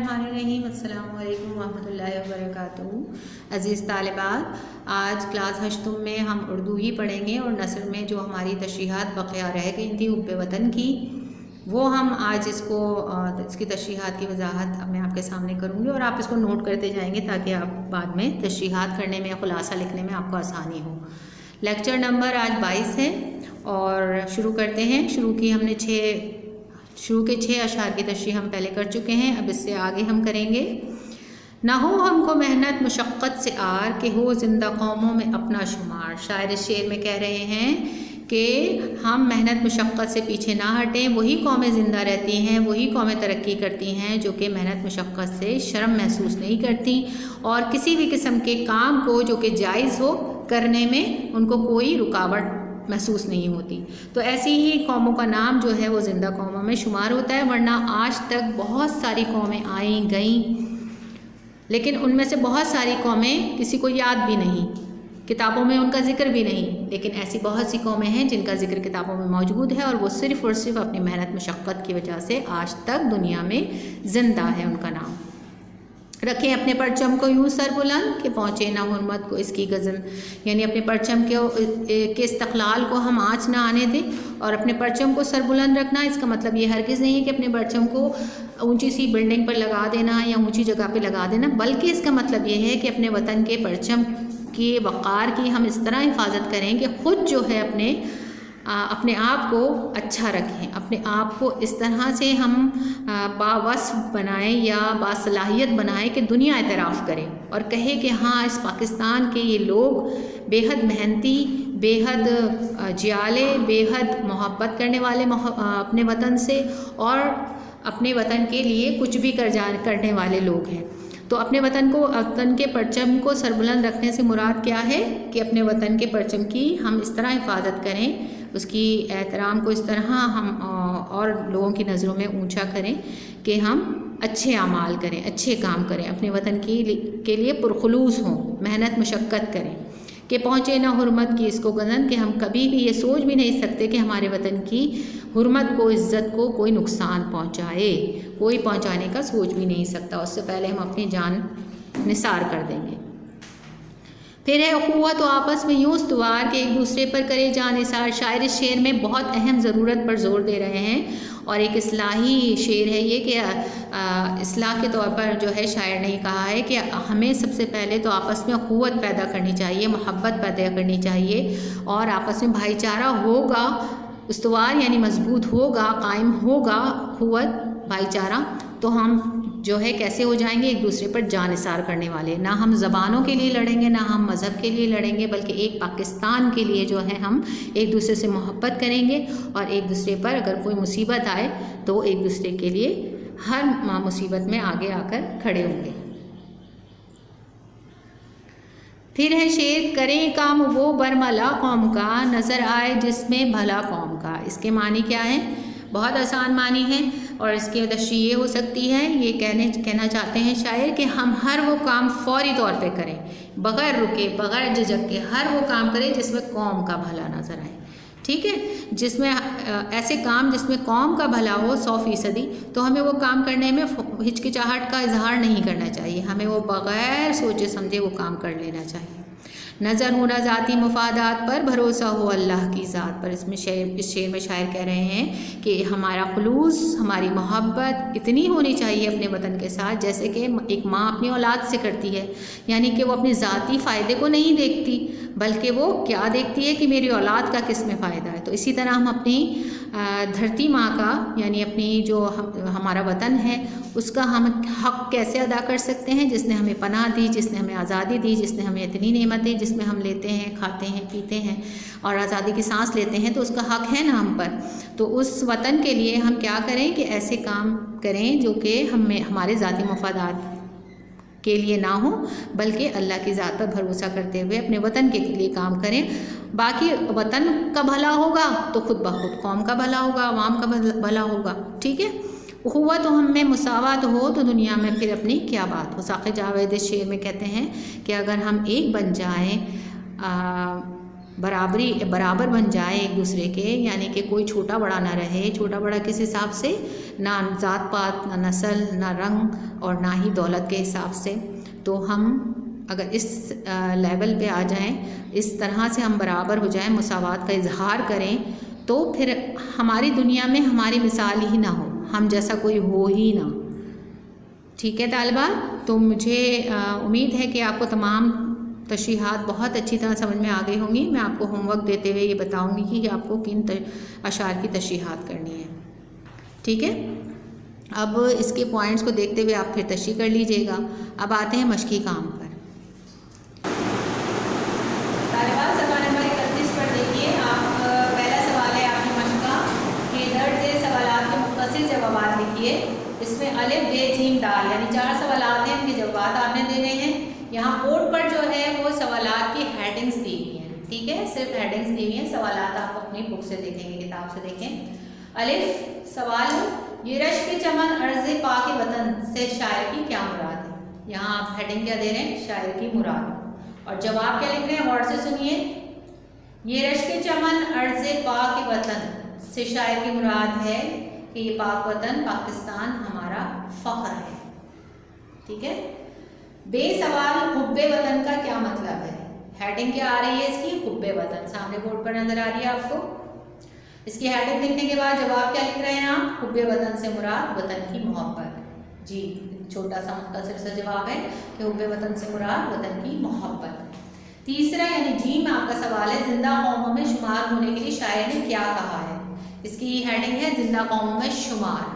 बिस्मिल्लाहिर्रहमानिर्रहीम। अस्सलामु अलैकुम वरहमतुल्लाहि वबरकातुहू। अज़ीज़ तालिबात, आज क्लास हश्तुम में हम उर्दू ही पढ़ेंगे और नस्र में जो हमारी तशरीहात बक़िया रह गई थी हुब्बे वतन की, वो हम आज इसकी तशरीहात की वजाहत अब मैं आपके सामने करूँगी और आप इसको नोट करते जाएंगे ताकि आप बाद में तशरीहात करने में, खुलासा लिखने में आपको आसानी हो। लेक्चर नंबर आज 22 है और शुरू करते हैं। शुरू के 6 अशार की तशरीह हम पहले कर चुके हैं, अब इससे आगे हम करेंगे। ना हो हमको मेहनत मुशक्क़त से आर के हो ज़िंदा कौमों में अपना शुमार। शायर इस शेर में कह रहे हैं कि हम मेहनत मुशक्क़त से पीछे ना हटें। वही कौमें ज़िंदा रहती हैं, वही कौमें तरक्की करती हैं जो कि मेहनत मुशक्क़त से शर्म महसूस नहीं करती और किसी भी किस्म के काम को जो कि जायज़ हो करने में उनको कोई रुकावट महसूस नहीं होती। तो ऐसी ही कौमों का नाम जो है वो ज़िंदा कौमों में शुमार होता है, वरना आज तक बहुत सारी कौमें आई गईं, लेकिन उनमें से बहुत सारी कौमें किसी को याद भी नहीं, किताबों में उनका ज़िक्र भी नहीं। लेकिन ऐसी बहुत सी कौमें हैं जिनका ज़िक्र किताबों में मौजूद है और वो सिर्फ़ और सिर्फ अपनी मेहनत मुशक्क़त की वजह से आज तक दुनिया में ज़िंदा है। उनका नाम रखें अपने परचम को यूँ सर बुलंद कि पहुँचे ना हुर्मत को इसकी गज़न, यानी अपने परचम के इस्तक़लाल को हम आँच ना आने दें। और अपने परचम को सर बुलंद रखना, इसका मतलब ये हरगिज़ नहीं है कि अपने परचम को ऊंची सी बिल्डिंग पर लगा देना या ऊंची जगह पे लगा देना, बल्कि इसका मतलब ये है कि अपने वतन के परचम के वक़ार की हम इस तरह हिफाजत करें कि ख़ुद जो है अपने आप को अच्छा रखें, अपने आप को इस तरह से हम बावस्फ़ बनाएं या बासलाहियत बनाएं कि दुनिया एतराफ़ करे और कहे कि हाँ, इस पाकिस्तान के ये लोग बेहद मेहनती, बेहद जियाले, बेहद मोहब्बत करने वाले अपने वतन से और अपने वतन के लिए कुछ भी करने वाले लोग हैं। तो अपने वतन के परचम को सरबुलंद रखने से मुराद क्या है कि अपने वतन के परचम की हम इस तरह हिफाजत करें, उसकी एहतराम को इस तरह हम और लोगों की नज़रों में ऊंचा करें कि हम अच्छे अमाल करें, अच्छे काम करें, अपने वतन के लिए पुरखुलूस हों, मेहनत मुशक्क़त करें कि पहुँचे ना हुर्मत की इसको गज़न, कि हम कभी भी ये सोच भी नहीं सकते कि हमारे वतन की हुर्मत को, इज़्ज़त को कोई नुकसान पहुँचाए, कोई पहुँचाने का सोच भी नहीं सकता। उससे पहले हम अपनी जान निसार कर देंगे। फिर है अख़ुवत, तो आपस में यूँ इस्तवार के एक दूसरे पर करे जान निसार। शायर इस शेर में बहुत अहम ज़रूरत पर ज़ोर दे रहे हैं और एक इस्लाही शेर है ये कि इस्लाह के तौर पर जो है शायर ने कहा है कि हमें सबसे पहले तो आपस में अख़ुवत पैदा करनी चाहिए, मोहब्बत पैदा करनी चाहिए और आपस में भाईचारा होगा, इस्तवार यानी मजबूत होगा, कायम होगा अख़ुवत, भाईचारा, तो हम जो है कैसे हो जाएंगे एक दूसरे पर जानिसार करने वाले। ना हम ज़बानों के लिए लड़ेंगे, ना हम मज़हब के लिए लड़ेंगे, बल्कि एक पाकिस्तान के लिए जो है हम एक दूसरे से मोहब्बत करेंगे और एक दूसरे पर अगर कोई मुसीबत आए तो एक दूसरे के लिए हर मुसीबत में आगे आकर खड़े होंगे। फिर है शेर, करें काम वो बरमला कौम का, नज़र आए जिसमें भला कौम का। इसके मानी क्या है? बहुत आसान मानी है और इसकी तशरीह ये हो सकती है, ये कहना चाहते हैं शायर कि हम हर वो काम फ़ौरी तौर पे करें, बग़ैर रुके, बग़ैर झिझक के हर वो काम करें जिसमें कौम का भला नज़र आए। ठीक है, जिसमें ऐसे काम जिसमें कौम का भला हो 100%, तो हमें वो काम करने में हिचकिचाहट का इजहार नहीं करना चाहिए, हमें वो बग़ैर सोचे समझे वो काम कर लेना चाहिए। नज़र होना ज़ाती मुफादात पर, भरोसा हो अल्लाह की ज़ात पर। इस शेर में शायर कह रहे हैं कि हमारा खुलूस, हमारी मोहब्बत इतनी होनी चाहिए अपने वतन के साथ जैसे कि एक माँ अपनी औलाद से करती है, यानी कि वो अपने ज़ाती फ़ायदे को नहीं देखती बल्कि वो क्या देखती है कि मेरी औलाद का किस में फ़ायदा है। तो इसी तरह हम अपनी धरती माँ का, यानी अपनी जो हमारा वतन है, उसका हम हक़ कैसे अदा कर सकते हैं, जिसने हमें पनाह दी, जिसने हमें आज़ादी दी, जिसने हमें इतनी नेमतें, जिसमें हम लेते हैं, खाते हैं, पीते हैं और आज़ादी की सांस लेते हैं, तो उसका हक़ है ना हम पर। तो उस वतन के लिए हम क्या करें कि ऐसे काम करें जो कि हमारे ज़ाती मफादात के लिए ना हो, बल्कि अल्लाह की ज़ात पर भरोसा करते हुए अपने वतन के लिए काम करें। बाकी वतन का भला होगा तो खुद ब खुद कौम का भला होगा, आवाम का भला होगा। ठीक है, अख़ुवत तो हम में मुसावत हो तो दुनिया में फिर अपनी क्या बात हो। साक़िब जावेद इस शेर में कहते हैं कि अगर हम एक बन जाएं बराबर बन जाए एक दूसरे के, यानी कि कोई छोटा बड़ा ना रहे, छोटा बड़ा किस हिसाब से, ना ज़ात पात, ना नस्ल, ना रंग और ना ही दौलत के हिसाब से। तो हम अगर इस लेवल पे आ जाएं, इस तरह से हम बराबर हो जाएं, मुसावात का इजहार करें, तो फिर हमारी दुनिया में हमारी मिसाल ही ना हो, हम जैसा कोई हो ही ना। ठीक है तालिबा, तो मुझे उम्मीद है कि आपको तमाम तशरीहात बहुत अच्छी तरह समझ में आ गई होंगी। मैं आपको होमवर्क देते हुए ये बताऊंगी कि आपको किन अशार की तशरीहात करनी है। ठीक है, अब इसके पॉइंट्स को देखते हुए आप फिर तशरीह कर लीजिएगा। अब आते हैं मश्की काम पर। तालिबा सवाल नंबर 31 पर देखिए, आप पहला सवाल है आपकी मश्क का कि दर्ज सवालात के मुख्तसर जवाब लिखिए। इसमें अलिफ बे जीम दाल यानी 4 सवालात हैं, इनके जवाब आपने देने हैं। यहाँ बोर्ड पर जो है वो सवालात की हेडिंग्स दी हुई हैं। ठीक है, सिर्फ हेडिंग्स दी हुई हैं, सवालात आप अपनी बुक से देखेंगे, किताब से देखें। अलिफ सवाल, ये रश्क की चमन अर्ज़ पाक वतन से शायर की क्या मुराद है। यहाँ आप हेडिंग क्या दे रहे हैं, शायर की मुराद, और जवाब क्या लिख रहे हैं, गौर से सुनिए। ये रश्क की चमन अर्ज़ पाक वतन से शायर की मुराद है कि ये पाक वतन पाकिस्तान हमारा फ़ख्र है। ठीक है, बेसवाल हुब्बे वतन का क्या मतलब है। हेडिंग क्या आ रही है इसकी, हुब्बे वतन, सामने बोर्ड पर नजर आ रही है आपको। इसकी हेडिंग लिखने के बाद जवाब क्या लिख रहे हैं आप, हुब्बे वतन से मुराद वतन की मोहब्बत। जी, छोटा सा मुख्तसर सा जवाब है कि हुब्बे वतन से मुराद वतन की मोहब्बत। तीसरा यानी जी में आपका सवाल है, जिंदा कौमों में शुमार होने के लिए शायर ने क्या कहा है। इसकी हेडिंग है जिंदा कौमों में शुमार,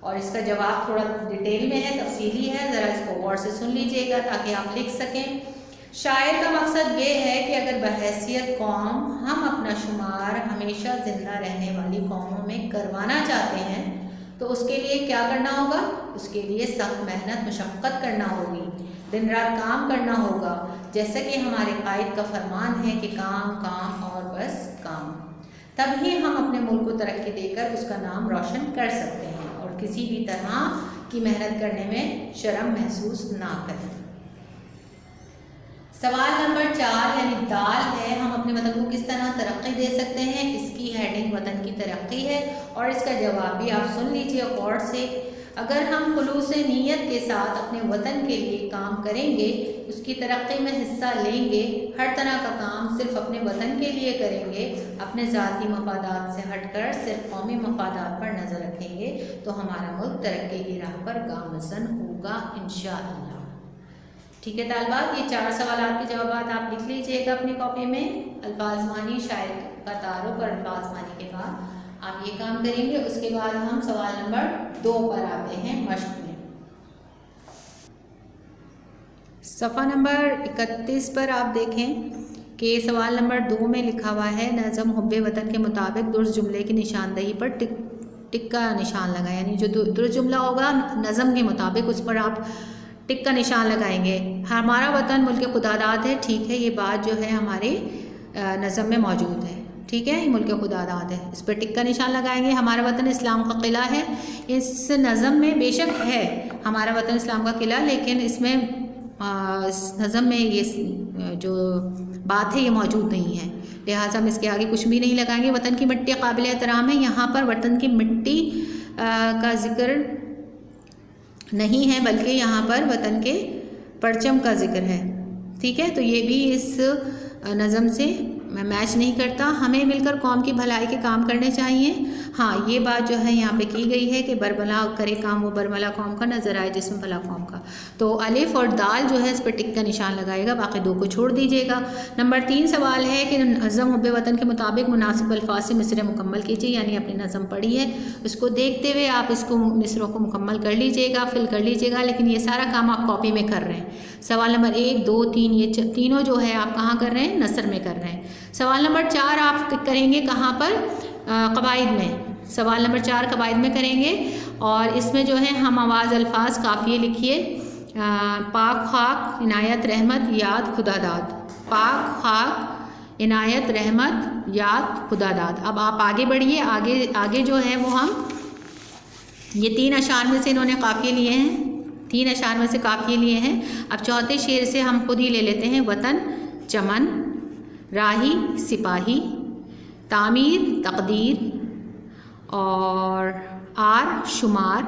और इसका जवाब थोड़ा डिटेल में है, तफसीली है, ज़रा इसको गौर से सुन लीजिएगा ताकि आप लिख सकें। शायर का मकसद ये है कि अगर बहैसियत कौम हम अपना शुमार हमेशा ज़िंदा रहने वाली कौमों में करवाना चाहते हैं तो उसके लिए क्या करना होगा, उसके लिए सख्त मेहनत मशक्क़त करना होगी, दिन रात काम करना होगा, जैसा कि हमारे कायद का फरमान है कि काम काम और बस काम। तभी हम अपने मुल्क को तरक्की देकर उसका नाम रोशन कर सकते हैं और किसी भी तरह की मेहनत करने में शर्म महसूस ना करें। सवाल नंबर 4 यानी दाल है, हम अपने वतन को किस तरह तरक्की दे सकते हैं। इसकी हेडिंग वतन की तरक्की है और इसका जवाब भी आप सुन लीजिए गौर से। अगर हम खुलूस नीयत के साथ अपने वतन के लिए काम करेंगे, उसकी तरक्की में हिस्सा लेंगे, हर तरह का काम सिर्फ अपने वतन के लिए करेंगे, अपने ज़ाती मफादात से हटकर सिर्फ कौमी मफादात पर नज़र रखेंगे, तो हमारा मुल्क तरक्की की राह पर गामज़न होगा इंशाअल्लाह। ठीक है तालिबात, ये 4 सवालात के जवाब आप लिख लीजिएगा अपनी कॉपी में। अल्फाज मानी, शायर का तारुफ और अल्फाज मानी के बाद आप ये काम करेंगे। उसके बाद हम सवाल नंबर 2 पर आते हैं मश्क में। सफ़ा नंबर 31 पर आप देखें कि सवाल नंबर 2 में लिखा हुआ है, नज़म हुब्बे वतन के मुताबिक दुरुस्त जुमले की निशानदही पर टिक का निशान लगा, यानी जो दुरुस्त जुमला होगा नज़म के मुताबिक उस पर आप टिक का निशान लगाएंगे। हमारा वतन मुल्क खुदादाद है, ठीक है, ये बात जो है हमारे नज़म में मौजूद है, ठीक है, ये मुल्क खुदादाद है, इस पर टिक का निशान लगाएंगे। हमारा वतन इस्लाम का किला है, इस नज़म में बेशक है हमारा वतन इस्लाम का किला, लेकिन इसमें इस नज़म में ये जो बात है ये मौजूद नहीं है, लिहाजा हम इसके आगे कुछ भी नहीं लगाएंगे। वतन की मिट्टी काबिल एहतराम है, यहाँ पर वतन की मिट्टी का जिक्र नहीं है, बल्कि यहाँ पर वतन के परचम का जिक्र है, ठीक है। तो ये भी इस नज़म से मैच नहीं करता। हमें मिलकर कौम की भलाई के काम करने चाहिए। हाँ, ये बात जो है यहाँ पे की गई है कि बरमला करे काम वो बरमला कौम का नज़र आए जिसमें भला कौम का, तो अलिफ और दाल जो है इस पर टिक का निशान लगाएगा, बाकी 2 को छोड़ दीजिएगा। नंबर 3 सवाल है कि नज़म हुब्बे वतन के मुताबिक मुनासिब अल्फाज से मिसरे मुकम्मल कीजिए, यानी अपनी नज़म पढ़ी है उसको देखते हुए आप इसको मिसरों को मुकम्मल कर लीजिएगा, फिल कर लीजिएगा, लेकिन ये सारा काम आप कॉपी में कर रहे हैं। सवाल नंबर 1, 2, 3 ये तीनों जो है आप कहाँ कर रहे हैं, नसर में कर रहे हैं। सवाल नंबर 4 आप करेंगे कहाँ पर, कवायद में। सवाल नंबर 4 कवायद में करेंगे और इसमें जो है हम आवाज़ अल्फाज काफ़िए लिखिए। पाक खाक इनायत रहमत याद खुदादाद, पाक खाक इनायत रहमत याद खुदादाद। अब आप आगे बढ़िए, आगे जो है वो हम ये 3 अशार में से इन्होंने काफ़िए लिए हैं, 3 अशार में से काफ़िए लिए हैं। अब चौथे शेर से हम खुद ही ले लेते हैं, वतन चमन राही सिपाही, तामीर तकदीर, और आर शुमार,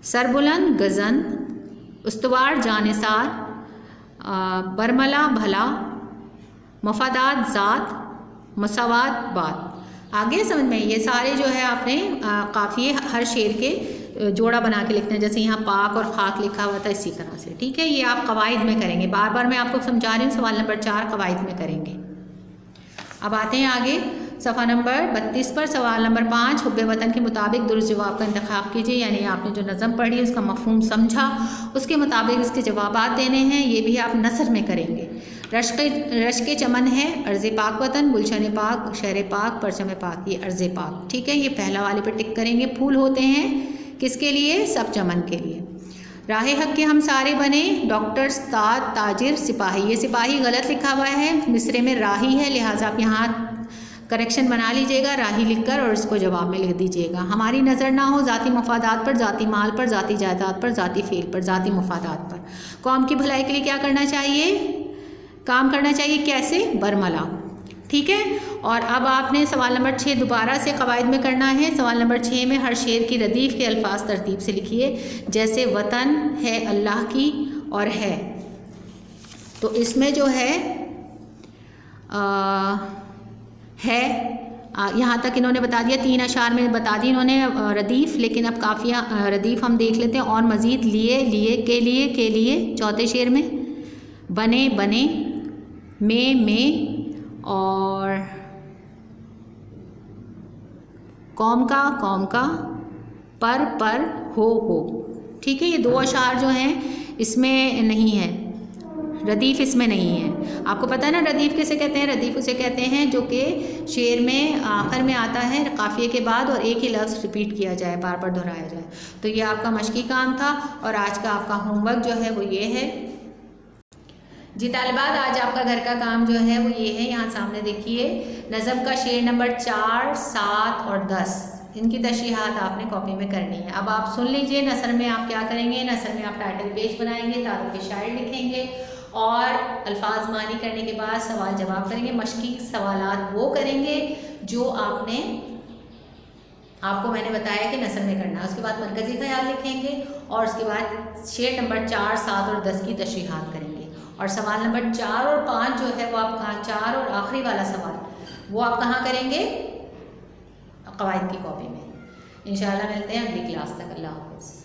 सरबुलंद गज़न, उस्तवार जानिसार, बरमला भला, मफादात ज़ात, मसावात बात। आगे समझ में ये सारे जो है आपने काफ़िए हर शेर के जोड़ा बना के लिखना है, जैसे यहाँ पाक और खाक लिखा हुआ था इसी तरह से, ठीक है। ये आप कवायद में करेंगे, बार बार मैं आपको समझा रही हूँ। सवाल नंबर 4 कवायद में करेंगे। अब आते हैं आगे सफ़ा नंबर 32 पर। सवाल नंबर 5, हुब्बे वतन के मुताबिक दुरुस्त जवाब का इंतखाब कीजिए। यानी आपने जो नज़म पढ़ी उसका मफ़हूम समझा, उसके मुताबिक इसके जवाबात देने हैं। ये भी आप नसर में करेंगे। रश्क चमन है, अर्ज़ पाक वतन, गुलशन पाक, शहर पाक, परचम पाक, ये अर्ज़ पाक, ठीक है। ये पहला वाले पर टिक करेंगे। फूल होते हैं किसके लिए? सब चमन के लिए। राह हक के हम सारे बने, डॉक्टर, उस्ताद, ताजिर, सिपाही। ये सिपाही गलत लिखा हुआ है, मिसरे में राही है, लिहाजा आप यहाँ करेक्शन बना लीजिएगा राही लिखकर और इसको जवाब में लिख दीजिएगा। हमारी नज़र ना हो ज़ाती मफादात पर, ज़ाती माल पर, ज़ाती जायदाद पर, ज़ाती फेल पर, ज़ाती मफादात पर। कौम की भलाई के लिए क्या करना चाहिए? काम करना चाहिए। कैसे? बरमला, ठीक है। और अब आपने सवाल नंबर 6 दोबारा से कवायद में करना है। सवाल नंबर 6 में हर शेर की रदीफ़ के अल्फाज तरतीब से लिखिए, जैसे वतन है अल्लाह की और है। तो इसमें जो है यहाँ तक इन्होंने बता दिया, 3 अशार में बता दी इन्होंने रदीफ़, लेकिन अब काफ़िया रदीफ़ हम देख लेते हैं। और मज़ीद लिए, लिए, के लिए, चौथे शेर में बने, बने, में, और कौम का, पर, हो, ठीक है। ये 2 अशार जो हैं इसमें नहीं है, रदीफ़ इसमें नहीं है। आपको पता है ना रदीफ़ किसे कहते हैं? रदीफ़ उसे कहते हैं जो कि शेर में आखिर में आता है काफ़िए के बाद और एक ही लफ्ज़ रिपीट किया जाए, बार बार दोहराया जाए। तो ये आपका मशक़ी काम था और आज का आपका होमवर्क जो है वो ये है जी तालिबात। आज आपका घर का काम जो है वो ये है, यहाँ सामने देखिए नज़म का शेर नंबर 4, 7 और 10, इनकी तशरीहात आपने कॉपी में करनी है। अब आप सुन लीजिए, नसर में आप क्या करेंगे? नसर में आप टाइटल पेज बनाएंगे, तारुफ शायर लिखेंगे और अल्फाज मानी करने के बाद सवाल जवाब करेंगे। मशक़ी सवालात वो करेंगे जो आपको मैंने बताया कि नसर में करना है। उसके बाद मरकज़ी ख़याल लिखेंगे और उसके बाद शेर नंबर 4, 7 और 10 की तशरीहात करेंगे। और सवाल नंबर 4 और 5 जो है वो आप 4 और आखिरी वाला सवाल वो आप कहाँ करेंगे? कवायद की कॉपी में। इंशाअल्लाह मिलते हैं अगली क्लास तक। अल्लाह हाफ़िज़।